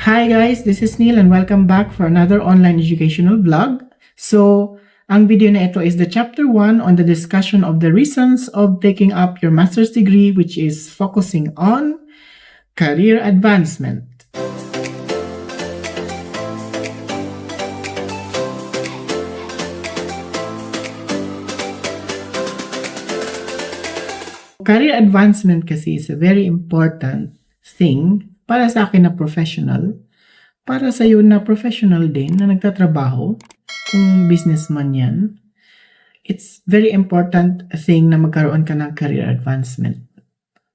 Hi guys, this is Neil and welcome back for another online educational vlog. So, ang video na ito is the chapter 1 on the discussion of the reasons of taking up your master's degree, which is focusing on career advancement. Career advancement kasi is a very important thing para sa akin na professional, para sa iyo na professional din na nagtatrabaho, kung businessman yan, it's very important thing na magkaroon ka ng career advancement.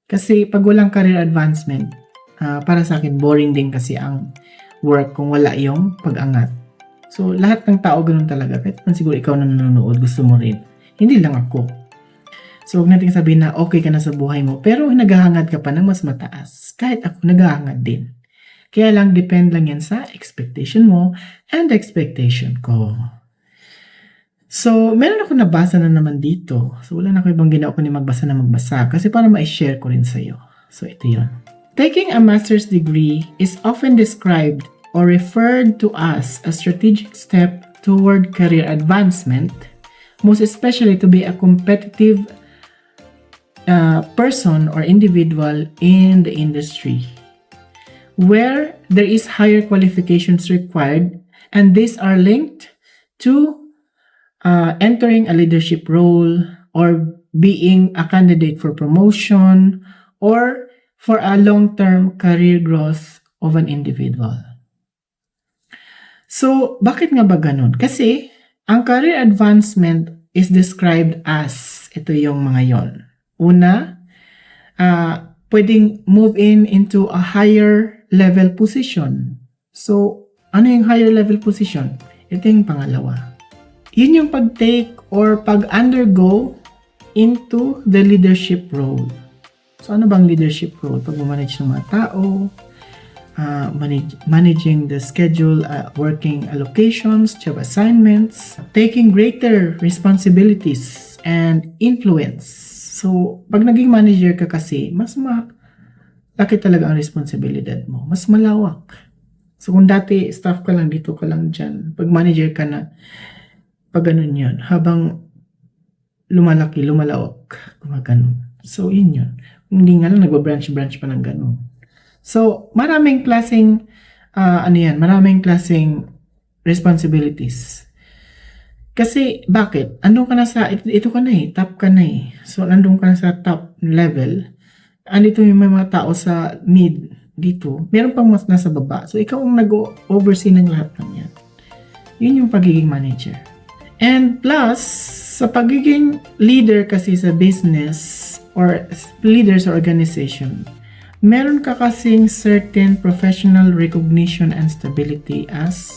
Kasi pag walang career advancement, para sa akin boring din kasi ang work kung wala yung pag-angat. So lahat ng tao ganun talaga, kahit siguro ikaw na nanonood gusto mo rin, hindi lang ako. So, huwag natin sabihin na okay ka na sa buhay mo, pero naghahangad ka pa ng mas mataas. Kahit ako, naghahangad din. Kaya lang, depend lang yan sa expectation mo and expectation ko. So, meron ako nabasa na naman dito. So, wala na ako ibang ginawa ko ni magbasa na magbasa kasi para ma-share ko rin sa'yo. So, ito yun. Taking a master's degree is often described or referred to as a strategic step toward career advancement, most especially to be a competitive person or individual in the industry where there is higher qualifications required, and these are linked to entering a leadership role or being a candidate for promotion or for a long-term career growth of an individual. So, bakit nga ba ganun? Kasi ang career advancement is described as ito yung mga yon. Una, pwedeng move into a higher level position. So, ano yung higher level position? Ito yung pangalawa. Yun yung pag-take or pag-undergo into the leadership role. So, ano bang leadership role? Pag-manage ng mga tao, managing the schedule, working allocations, job assignments, taking greater responsibilities and influence. So, pag naging manager ka kasi, mas laki talaga ang responsibilidad mo. Mas malawak. So, kung dati staff ka lang, dito ka lang dyan. Pag manager ka na, pag ganun yun. Habang lumalaki, lumalawak. Gumaganon. So, yun yun. Kung hindi nga lang, nagba-branch pa ng ganun. So, maraming klaseng, maraming klaseng responsibilities. Kasi, bakit? Andun ka na sa, ito ka na top ka na So, nandun ka na sa top level. Andito yung mga tao sa mid dito. Meron pang mas nasa baba. So, ikaw ang nag-oversee ng lahat ng yan. Yun yung pagiging manager. And plus, sa pagiging leader kasi sa business or leader sa organization, meron ka kasing certain professional recognition and stability as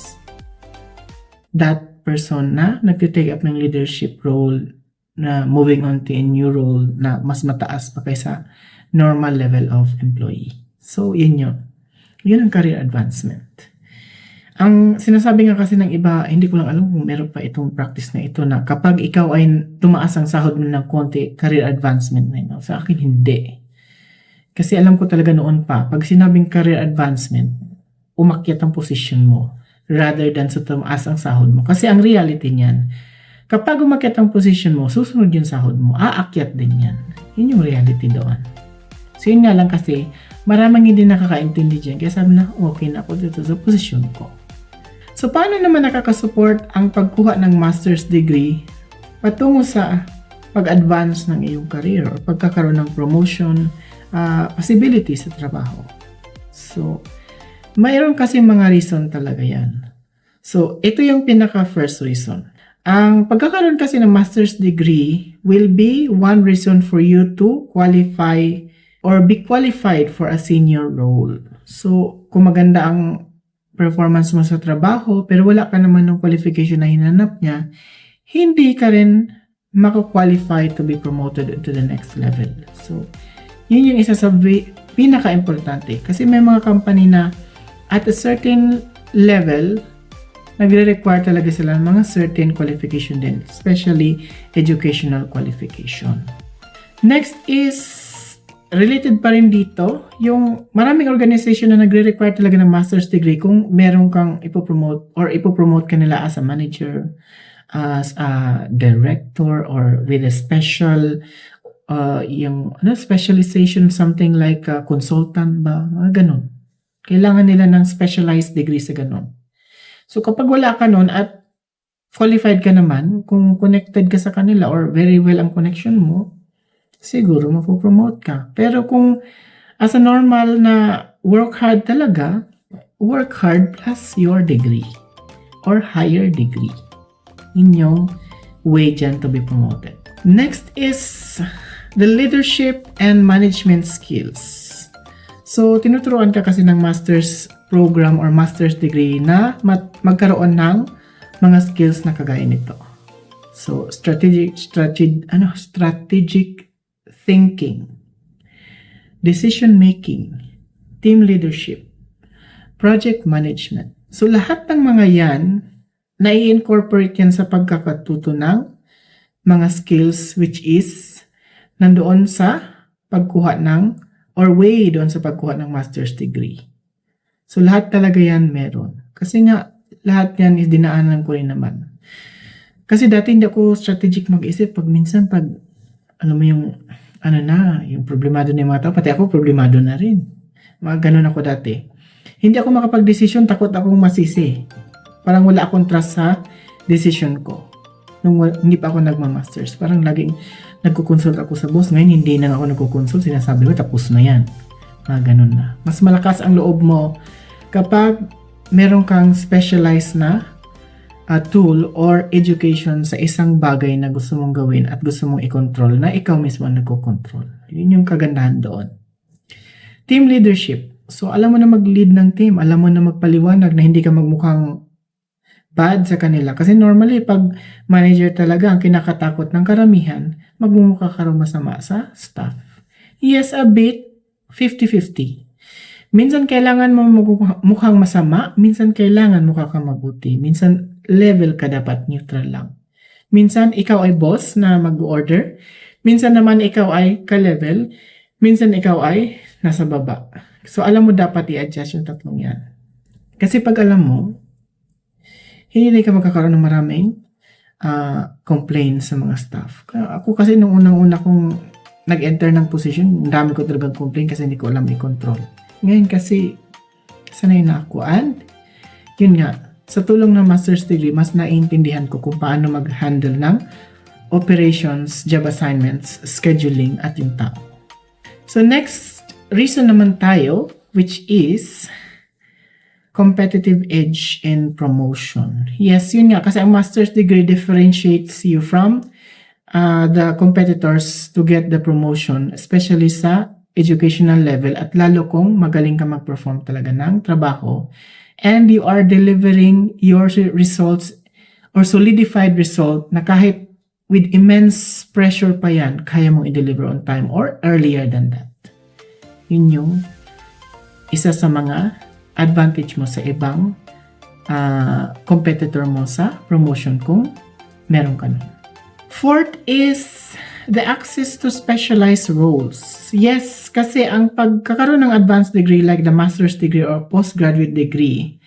that person na nag-take up ng leadership role na moving on to a new role na mas mataas pa kaysa normal level of employee. So, yun yun. Yun ang career advancement. Ang sinasabi nga kasi ng iba, hindi ko lang alam kung meron pa itong practice na ito na kapag ikaw ay tumaas ang sahod mo ng konti, career advancement na yun. Sa akin, hindi. Kasi alam ko talaga noon pa, pag sinabing career advancement, umakyat ang position mo rather than sa tumaas ang sahod mo. Kasi ang reality niyan, kapag umakyat ang position mo, susunod yung sahod mo, aakyat din yan. Yun yung reality doon. So yun nga lang kasi, maraming hindi nakakaintindi dyan. Kaya sabi na, okay na ako dito sa position ko. So paano naman nakakasupport ang pagkuha ng master's degree patungo sa pag-advance ng iyong career or pagkakaroon ng promotion, possibilities sa trabaho? So, mayroon kasi mga reason talaga yan. So, ito yung pinaka-first reason. Ang pagkakaroon kasi ng master's degree will be one reason for you to qualify or be qualified for a senior role. So, kung maganda ang performance mo sa trabaho, pero wala ka naman ng qualification na hinanap niya, hindi ka rin maka-qualify to be promoted to the next level. So, yun yung isa sa pinaka-importante. Kasi may mga company na at a certain level, nagre-require talaga sila ng mga certain qualification din, especially educational qualification. Next is related pa rin dito, yung maraming organization na nagre-require talaga ng master's degree kung meron kang ipopromote or ipopromote ka nila as a manager, as a director, or with a special yung specialization, something like consultant ba, ganun. Kailangan nila ng specialized degree sa ganun. So kapag wala ka nun at qualified ka naman, kung connected ka sa kanila or very well ang connection mo, siguro mapopromote ka. Pero kung as a normal na work hard talaga, work hard plus your degree or higher degree. Yun yung way dyan to be promoted. Next is the leadership and management skills. So, tinuturuan ka kasi ng master's program or master's degree na magkaroon ng mga skills na kagaya nito. So, strategic thinking, decision making, team leadership, project management. So, lahat ng mga yan, nai-incorporate yan sa pagkakatuto ng mga skills which is nandoon sa pagkuha ng or way doon sa pagkuha ng master's degree. So, lahat talaga yan meron. Kasi nga, lahat yan is dinaanan ko rin naman. Kasi dati hindi ako strategic mag-isip. Pag minsan, alam mo yung, yung problemado na yung mga tao, pati ako problemado na rin. Mga ganun ako dati. Hindi ako makapag-desisyon, takot akong masisi. Parang wala akong trust sa decision ko. Nung hindi pa ako nagma-masters, parang laging nagko-consult ako sa boss. Ngayon, hindi na ako nagko-consult. Sinasabi ko, tapos na yan. Mga ganun na. Mas malakas ang loob mo kapag meron kang specialized na tool or education sa isang bagay na gusto mong gawin at gusto mong i-control na ikaw mismo ang nagko-control. Yun yung kagandahan doon. Team leadership. So, alam mo na mag-lead ng team. Alam mo na magpaliwanag na hindi ka magmukhang bad sa kanila. Kasi normally, pag manager talaga ang kinakatakot ng karamihan, magmumukha ka rin masama sa staff. Yes, a bit 50-50. Minsan kailangan mo mukhang masama, minsan kailangan mukha kang mabuti. Minsan level ka dapat, neutral lang. Minsan ikaw ay boss na mag-order, minsan naman ikaw ay ka-level, minsan ikaw ay nasa baba. So alam mo dapat i-adjust yung tatlong yan. Kasi pag alam mo, hindi ka magkakaroon ng maraming complaints sa mga staff. Ako kasi nung unang-una kong nag-enter ng position, dami ko talagang complaint kasi hindi ko alam i-control. Ngayon kasi, sanay na ako. And, yun nga, sa tulong ng master's degree, mas naiintindihan ko kung paano mag-handle ng operations, job assignments, scheduling, at yung tao. So, next reason naman tayo, which is competitive edge in promotion. Yes, yun nga, kasi ang master's degree differentiates you from the competitors to get the promotion, especially sa educational level at lalo kung magaling ka mag-perform talaga ng trabaho and you are delivering your results or solidified result na kahit with immense pressure pa yan, kaya mong i-deliver on time or earlier than that. Yun yung isa sa mga advantage mo sa ibang competitor mo sa promotion kung meron ka nun. Fourth is the access to specialized roles. Yes, kasi ang pagkakaroon ng advanced degree like the master's degree or postgraduate degree,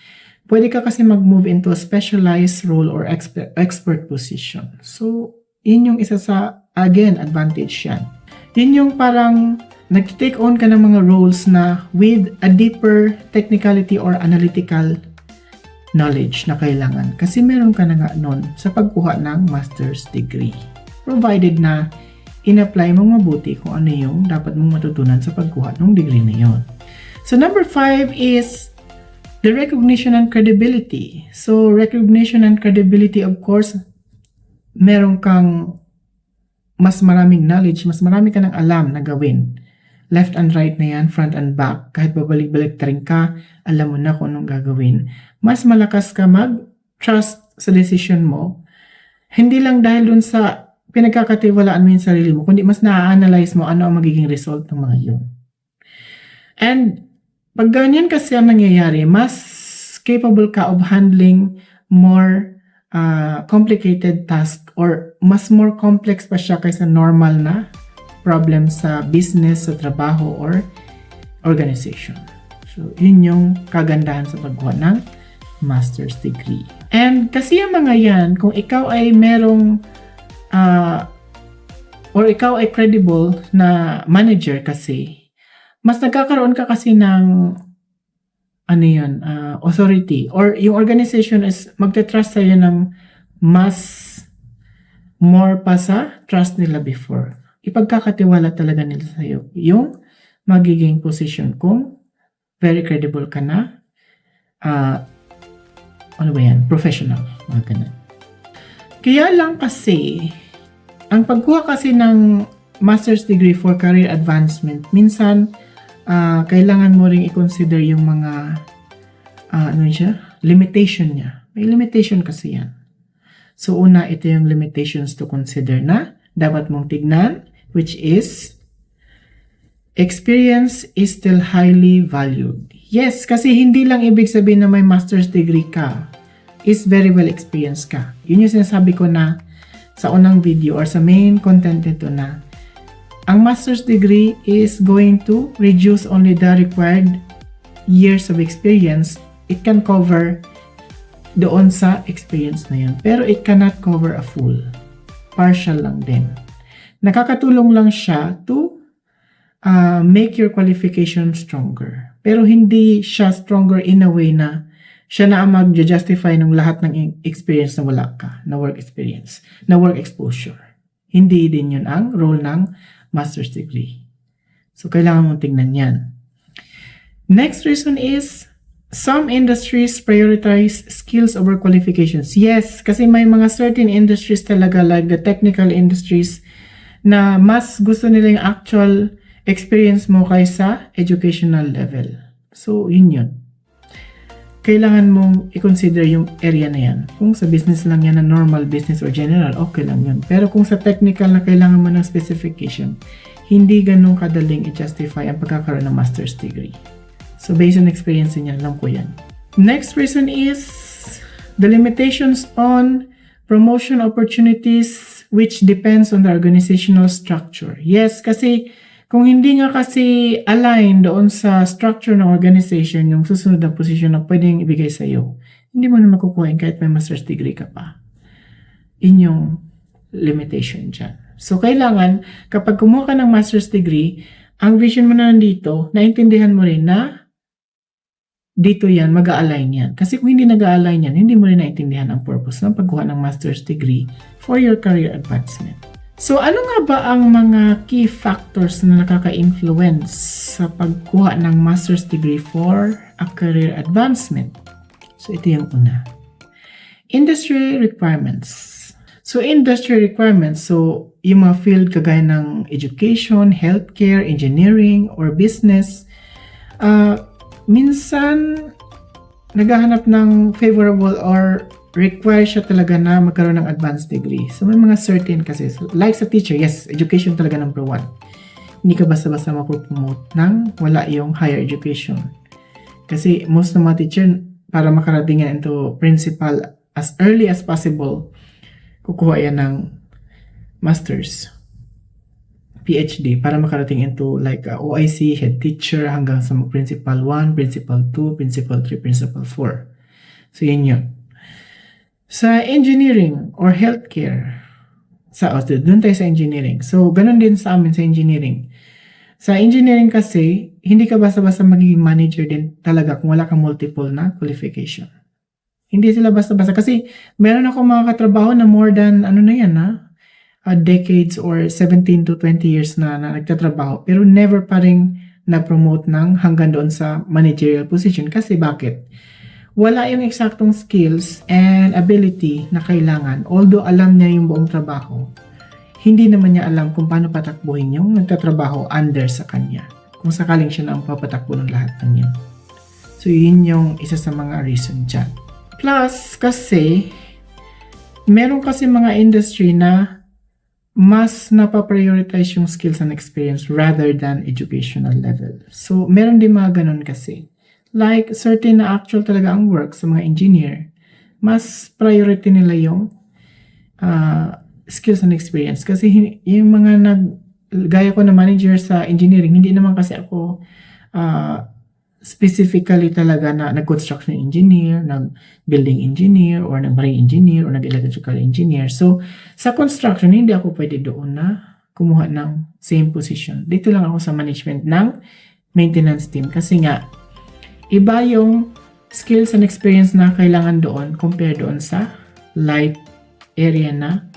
pwede ka kasi mag-move into a specialized role or expert position. So, yun yung isa sa, again, advantage yan. Yun yung parang nag-take on ka ng mga roles na with a deeper technicality or analytical knowledge na kailangan. Kasi meron ka na nga nun sa pagkuha ng master's degree. Provided na in-apply mong mabuti kung ano yung dapat mong matutunan sa pagkuha ng degree na yon. So, number 5 is the recognition and credibility. So, recognition and credibility, of course, meron kang mas maraming knowledge, mas marami ka ng alam na gawin. Left and right na yan, front and back. Kahit babalik-balik rin ka, alam mo na kung anong gagawin. Mas malakas ka mag-trust sa decision mo. Hindi lang dahil dun sa pinagkakatiwalaan mo yung sarili mo, kundi mas na-analyze mo ano ang magiging result ng mga yun. And pag ganyan kasi ang nangyayari, mas capable ka of handling more complicated task or mas more complex pa siya kaysa normal na problem sa business, sa trabaho, or organization. So, yun yung kagandahan sa pagkuha ng master's degree. And kasi yung mga yan, kung ikaw ay merong or ikaw ay credible na manager kasi, mas nagkakaroon ka kasi ng authority, or yung organization is magte-trust sa'yo ng mas more pa sa trust nila before. Ipagkakatiwala talaga nila sa'yo yung magiging position kung very credible ka na professional, mga ganun. Kaya lang kasi ang pagkuha kasi ng master's degree for career advancement, minsan kailangan mo ring i-consider yung mga limitation niya. May limitation kasi yan. So una, ito yung limitations to consider na dapat mong tignan, which is experience is still highly valued. Yes, kasi hindi lang ibig sabihin na may master's degree ka is very well experienced ka. Yun yung sinasabi ko na sa unang video or sa main content nito na ang master's degree is going to reduce only the required years of experience. It can cover doon sa experience na yun. Pero it cannot cover a full. Partial lang din. Nakakatulong lang siya to make your qualification stronger. Pero hindi siya stronger in a way na siya na ang mag-justify ng lahat ng experience na wala ka, na work experience, na work exposure. Hindi din yun ang role ng master's degree. So, kailangan mong tingnan yan. Next reason is, some industries prioritize skills over qualifications. Yes, kasi may mga certain industries talaga like the technical industries na mas gusto nila yung actual experience mo kaysa educational level. So, yun. Kailangan mong i-consider yung area na yan. Kung sa business lang yan na normal business or general, okay lang yun. Pero kung sa technical na kailangan mo ng specification, hindi ganun kadaling i-justify ang pagkakaroon ng master's degree. So, based on experience niya, alam ko yan. Next reason is the limitations on promotion opportunities which depends on the organizational structure. Yes, kasi kung hindi nga kasi align doon sa structure ng organization, yung susunod na position na pwedeng ibigay sa iyo, hindi mo na makukuha kahit may master's degree ka pa. Yun yung limitation dyan. So, kailangan, kapag kumuha ka ng master's degree, ang vision mo na nandito, naintindihan mo rin na dito yan, mag-a-align yan. Kasi kung hindi nag-a-align yan, hindi mo rin naintindihan ang purpose ng pagkuha ng master's degree for your career advancement. So, ano nga ba ang mga key factors na nakaka-influence sa pagkuha ng master's degree for a career advancement? So, ito yung una. Industry requirements. So, industry requirements, so yung mga field kagaya ng education, healthcare, engineering, or business, minsan naghahanap ng favorable or require siya talaga na magkaroon ng advanced degree. So, may mga certain kasi. So, like sa teacher, yes, education talaga number one. Hindi ka basta-basta mapopromote ng wala yung higher education. Kasi most ng mga teacher, para makarating yan into principal as early as possible, kukuha yan ng master's, PhD, para makarating into like OIC, head teacher, hanggang sa principal 1, principal 2, principal 3, principal 4. So, yun yun. Sa engineering or healthcare, doon tayo sa engineering. So, ganun din sa amin sa engineering. Sa engineering kasi, hindi ka basta-basta magiging manager din talaga kung wala kang multiple na qualification. Hindi sila basta-basta. Kasi, meron ako mga katrabaho na more than, decades or 17 to 20 years na nagtatrabaho. Pero never pa rin na-promote ng hanggang doon sa managerial position. Kasi bakit? Wala yung eksaktong skills and ability na kailangan. Although alam niya yung buong trabaho, hindi naman niya alam kung paano patakbuhin yung nagtatrabaho under sa kanya. Kung sakaling siya na ang papatakbo ng lahat ng yan. So, yun yung isa sa mga reason dyan. Plus, kasi, meron kasi mga industry na mas napaprioritize yung skills and experience rather than educational level. So, meron din mga ganun kasi. Like, certain na actual talaga ang work sa mga engineer, mas priority nila yung skills and experience. Kasi yung mga gaya ko na manager sa engineering, hindi naman kasi ako specifically talaga na nag-construction engineer, nag-building engineer, or nag-marine engineer, or nag-electrical engineer. So, sa construction, hindi ako pwede doon na kumuha ng same position. Dito lang ako sa management ng maintenance team kasi nga, iba yung skills and experience na kailangan doon compare doon sa light area na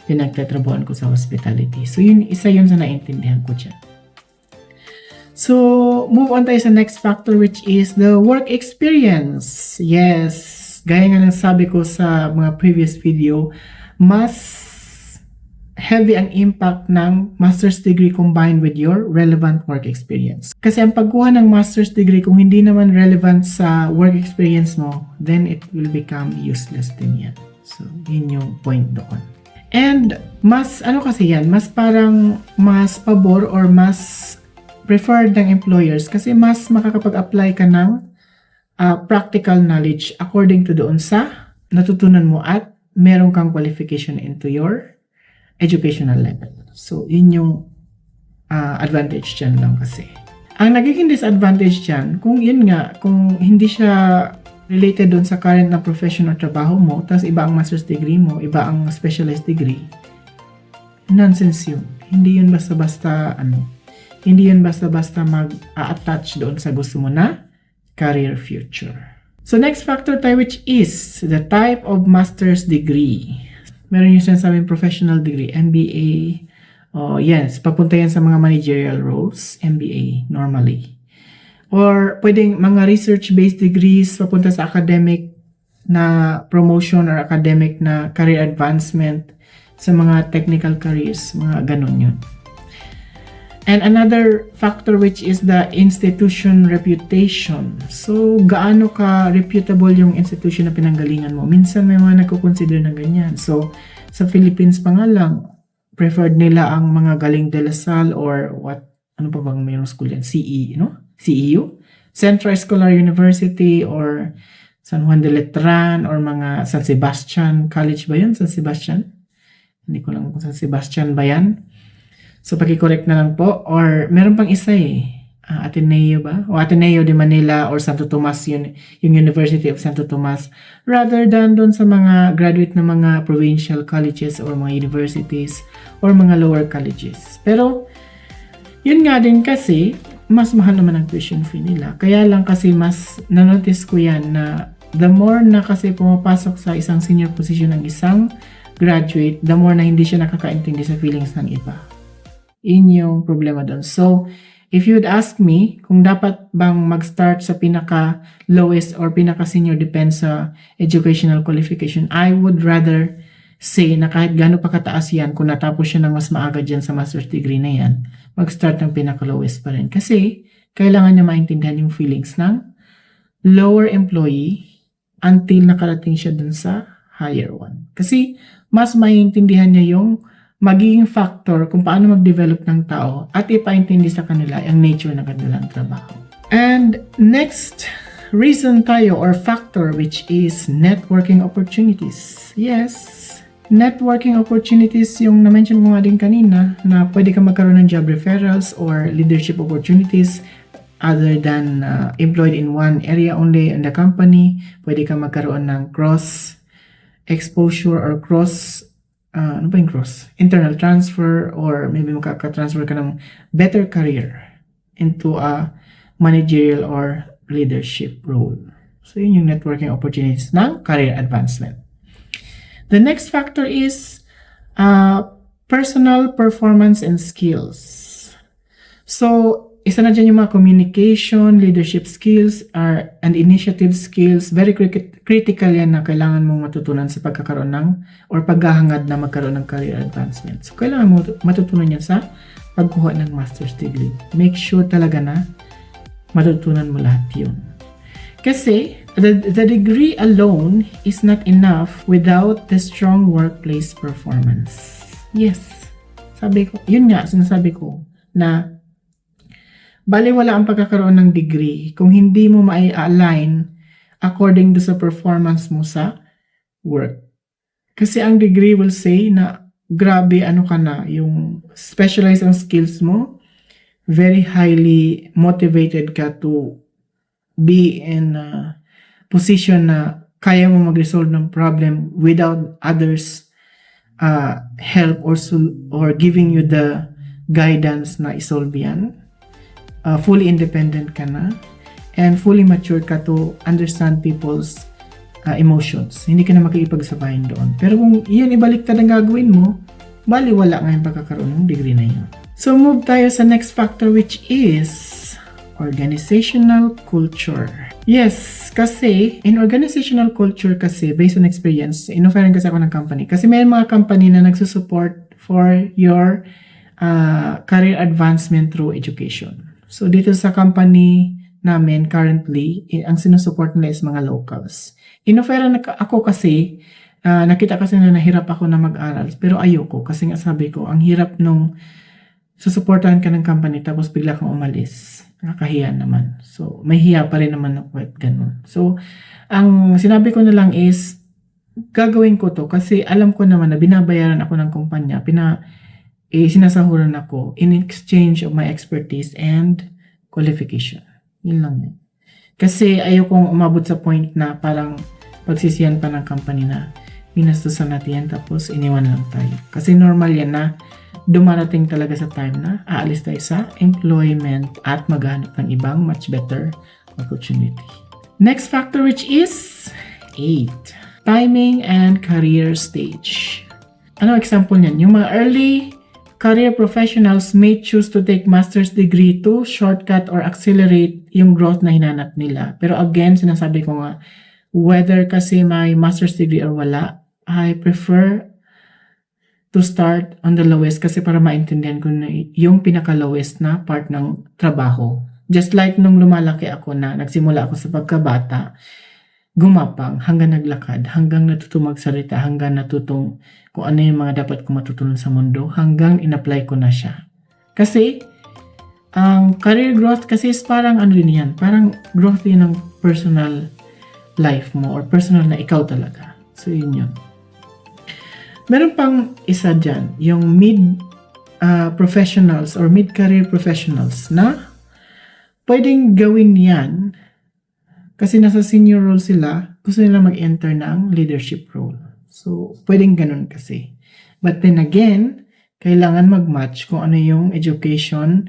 pinagtatrabuhan ko sa hospitality. So, isa yun sa naintindihan ko dyan. So, move on tayo sa next factor which is the work experience. Yes, gaya nga ng sabi ko sa mga previous video, mas heavy ang impact ng master's degree combined with your relevant work experience. Kasi ang pagkuha ng master's degree kung hindi naman relevant sa work experience mo, then it will become useless din yan. So, yun yung point doon. And mas, kasi yan, mas parang mas pabor or mas preferred ng employers kasi mas makakapag-apply ka ng practical knowledge according to doon sa natutunan mo at meron kang qualification into your educational level. So, yun yung advantage dyan lang kasi. Ang nagiging disadvantage dyan, kung hindi siya related doon sa current na profession or trabaho mo, tapos iba ang master's degree mo, iba ang specialized degree, nonsense yun. Hindi yun basta-basta mag-attach doon sa gusto mo na career future. So next factor tayo which is the type of master's degree. Meron yung sinasabing professional degree, MBA. Yes, papunta yan sa mga managerial roles, MBA normally. Or pwedeng mga research-based degrees papunta sa academic na promotion or academic na career advancement sa mga technical careers, mga ganun yun. And another factor which is the institution reputation. So, gaano ka reputable yung institution na pinanggalingan mo? Minsan may mga nagko-consider ng ganyan. So, sa Philippines pa nga lang, preferred nila ang mga galing de La Salle or ano pa bang mayroong school yan? CEU? Central Escolar University or San Juan de Letran or mga San Sebastian College ba yun? San Sebastian? Hindi ko lang kung San Sebastian ba yan. So, paki-correct na lang po. Or, meron pang isa Ateneo ba? O Ateneo de Manila or Santo Tomas, yung University of Santo Tomas. Rather than doon sa mga graduate na mga provincial colleges or mga universities or mga lower colleges. Pero, yun nga din kasi, mas mahal naman ang tuition fee nila. Kaya lang kasi mas nanotice ko yan na the more na kasi pumapasok sa isang senior position ng isang graduate, the more na hindi siya nakakaintindi sa feelings ng iba. Yun yung problema doon. So, if you would ask me kung dapat bang mag-start sa pinaka-lowest or pinaka-senior depends sa educational qualification, I would rather say na kahit gaano pa kataas yan, kung natapos siya ng mas maaga dyan sa master's degree na yan, mag-start ng pinaka-lowest pa rin. Kasi, kailangan niya maintindihan yung feelings ng lower employee until nakarating siya dun sa higher one. Kasi, mas maintindihan niya yung magiging factor kung paano mag-develop ng tao at ipaintindi sa kanila ang nature ng kanilang trabaho. And next reason tayo or factor which is networking opportunities. Yes, networking opportunities yung na-mention mo nga din kanina na pwede ka magkaroon ng job referrals or leadership opportunities other than employed in one area only in the company. Pwede ka magkaroon ng cross exposure or cross internal transfer or maybe makaka-transfer ka ng better career into a managerial or leadership role. So, yun yung networking opportunities ng career advancement. The next factor is personal performance and skills. So, isa na dyan yung mga communication, leadership skills, and initiative skills. Very critical yan na kailangan mong matutunan sa pagkakaroon ng or paghahangad na magkaroon ng career advancement. So, kailangan mo matutunan yan sa pagkuha ng master's degree. Make sure talaga na matutunan mo lahat yun. Kasi, the degree alone is not enough without the strong workplace performance. Yes. Sinasabi ko na bali wala ang pagkakaroon ng degree kung hindi mo mai-align according to sa performance mo sa work. Kasi ang degree will say na grabe ano ka na, yung specialized ang skills mo, very highly motivated ka to be in a position na kaya mo mag-resolve ng problem without others help or giving you the guidance na isolve yan. Fully independent ka na and fully mature ka to understand people's emotions. Hindi ka na makikipagsabayan doon. Pero kung iyan ibaliktad ang gagawin mo, bali wala nga yung pagkakaroon ng degree na yun. So move tayo sa next factor, which is organizational culture. Yes, kasi in organizational culture kasi, based on experience, in-offeran kasi ako ng company. Kasi may mga company na nagsusupport for your career advancement through education. So dito sa company namin currently, ang sinusupport nila is mga locals. In-offeran ako kasi, nakita kasi na nahirap ako na mag-aral, pero ayoko kasi nga sabi ko, ang hirap nung susuportahan ka ng company tapos bigla kang umalis. Nakakahiya naman. So, may hiya pa rin naman ako at ganun. So, ang sinabi ko na lang is, gagawin ko to kasi alam ko naman na binabayaran ako ng kumpanya, sinasahuran ako in exchange of my expertise and qualification. Yun lang yun. Kasi ayokong umabot sa point na parang pagsisiyan pa ng company na minastusan natin yan tapos iniwan lang tayo. Kasi normal yan na dumarating talaga sa time na aalis tayo sa employment at maghanap ng ibang much better opportunity. Next factor, which is 8. Timing and career stage. Ano example niyan? Yung mga early career professionals may choose to take master's degree to shortcut or accelerate yung growth na hinanap nila. Pero again, sinasabi ko nga, whether kasi may master's degree or wala, I prefer to start on the lowest kasi para maintindihan ko na yung pinaka-lowest na part ng trabaho. Just like nung lumalaki ako na nagsimula ako sa pagkabata, gumapang hanggang naglakad, hanggang natutong magsalita, hanggang natutong kung ano yung mga dapat ko matutunan sa mundo, hanggang in-apply ko na siya. Kasi, ang career growth kasi is parang ano din yan, parang growth din ng personal life mo or personal na ikaw talaga. So, yun yun. Meron pang isa dyan, yung mid-professionals or mid-career professionals na pwedeng gawin yan kasi nasa senior role sila, gusto nila mag-enter ng leadership role. So, pwedeng ganun kasi. But then again, kailangan mag-match kung ano yung educational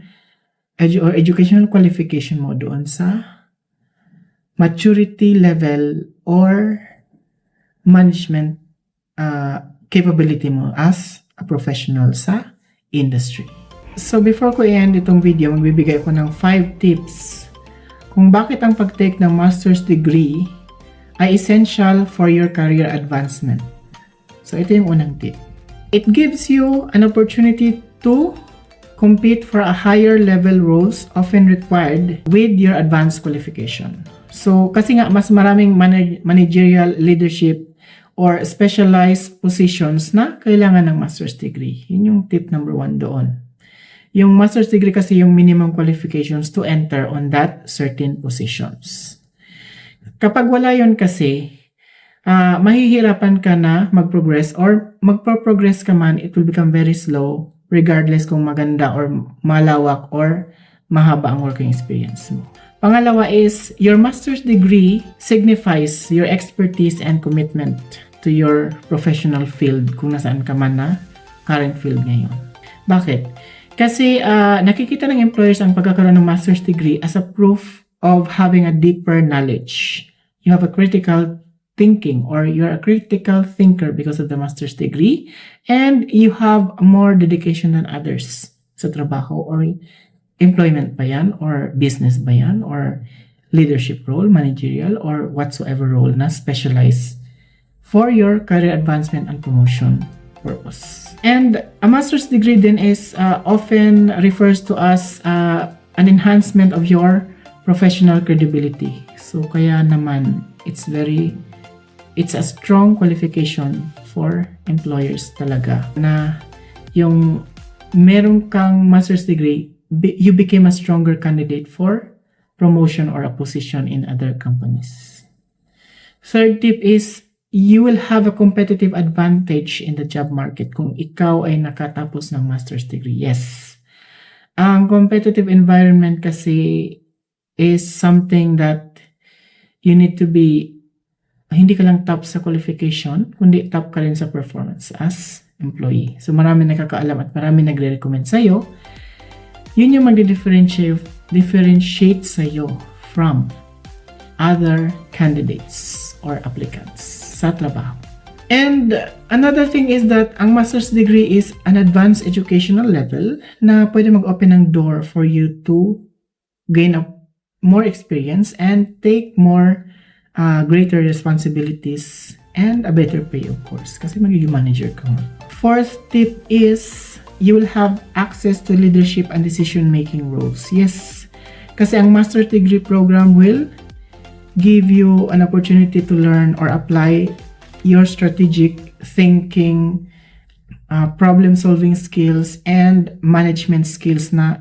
qualification mo doon sa maturity level or management capability mo as a professional sa industry. So, before ko i-end itong video, magbibigay ako ng 5 tips kung bakit ang pag-take ng master's degree ay essential for your career advancement. So, ito yung unang tip. It gives you an opportunity to compete for a higher level roles often required with your advanced qualification. So, kasi nga, mas maraming managerial leadership or specialized positions na kailangan ng master's degree. Yun yung tip number 1 doon. Yung master's degree kasi yung minimum qualifications to enter on that certain positions. Kapag wala yun kasi, mahihirapan ka na mag-progress or magpo-progress ka man, it will become very slow regardless kung maganda or malawak or mahaba ang working experience mo. Pangalawa is, your master's degree signifies your expertise and commitment to your professional field kung nasaan ka man na current field ngayon. Bakit? Kasi nakikita ng employers ang pagkakaroon ng master's degree as a proof of having a deeper knowledge. You have a critical thinking or you're a critical thinker because of the master's degree and you have more dedication than others sa trabaho or employment ba yan or business ba yan or leadership role, managerial or whatsoever role na specialized for your career advancement and promotion purpose. And a master's degree then is often refers to as an enhancement of your professional credibility. So kaya naman it's a strong qualification for employers talaga na yung meron kang master's degree, you became a stronger candidate for promotion or a position in other companies. Third tip is you will have a competitive advantage in the job market kung ikaw ay nakatapos ng master's degree. Yes. Ang competitive environment kasi is something that you need to be, hindi ka lang top sa qualification, kundi top ka rin sa performance as employee. So marami nakakaalam at marami nagre-recommend sa'yo. Yun yung differentiate sa'yo from other candidates or applicants sa trabaho. And another thing is that ang master's degree is an advanced educational level na pwede mag-open ng door for you to gain more experience and take more greater responsibilities and a better pay, of course, kasi magiging manager ka. Fourth tip is you will have access to leadership and decision-making roles. Yes, kasi ang master's degree program will give you an opportunity to learn or apply your strategic thinking, problem-solving skills, and management skills na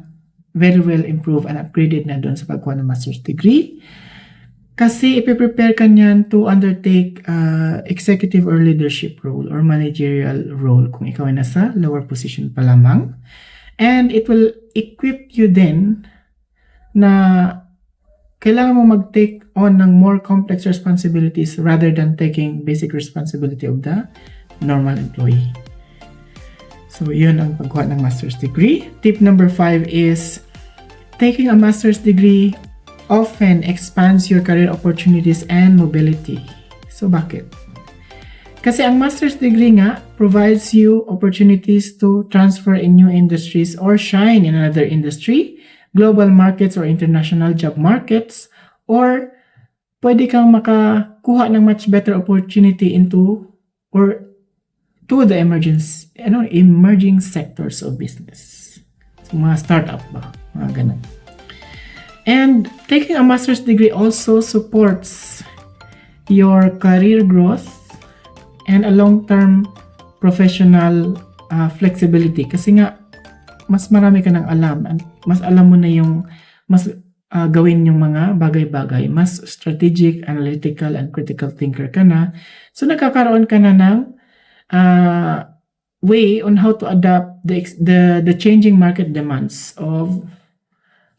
very well improved and upgraded na doon sa pagkuha ng master's degree. Kasi ipiprepare ka niyan to undertake executive or leadership role or managerial role kung ikaw ay nasa lower position pa lamang. And it will equip you then na kailangan mo mag-take on ng more complex responsibilities rather than taking basic responsibility of the normal employee. So, yun ang pagkuha ng master's degree. Tip number 5 is taking a master's degree often expands your career opportunities and mobility. So, bakit? Kasi ang master's degree nga provides you opportunities to transfer in new industries or shine in another industry, global markets or international job markets, or pwede kang makakuha ng much better opportunity into or to the emerging sectors of business. So, mga startup ba? Mga ganun. And taking a master's degree also supports your career growth and a long-term professional flexibility. Kasi nga, mas marami ka nang alam and mas alam mo na yung mas gawin yung mga bagay-bagay. Mas strategic, analytical, and critical thinker ka na. So, nagkakaroon ka na ng way on how to adapt the changing market demands of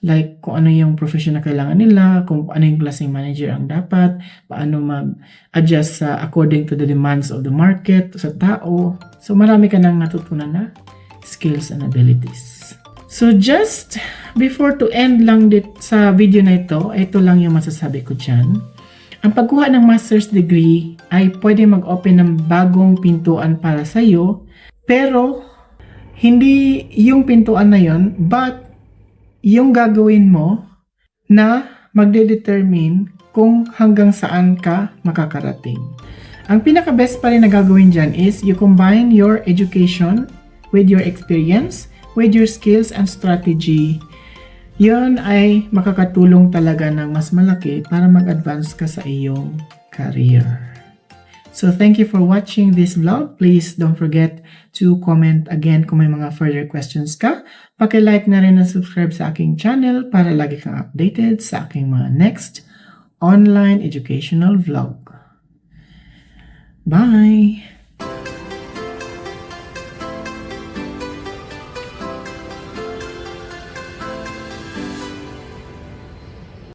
like kung ano yung profession na kailangan nila, kung ano yung klaseng manager ang dapat, paano mag-adjust according to the demands of the market, sa tao. So, marami ka nang natutunan na skills and abilities. So, just before to end lang sa video na ito lang yung masasabi ko dyan. Ang pagkuha ng master's degree ay pwede mag-open ng bagong pintuan para sa'yo, pero hindi yung pintuan na yon, but yung gagawin mo na magde-determine kung hanggang saan ka makakarating. Ang pinaka-best pa rin na gagawin dyan is you combine your education with your experience, with your skills and strategy. Yun ay makakatulong talaga ng mas malaki para mag-advance ka sa iyong career. So thank you for watching this vlog. Please don't forget to comment again kung may mga further questions ka. Paki-like na rin at subscribe sa aking channel para lagi kang updated sa aking mga next online educational vlog. Bye!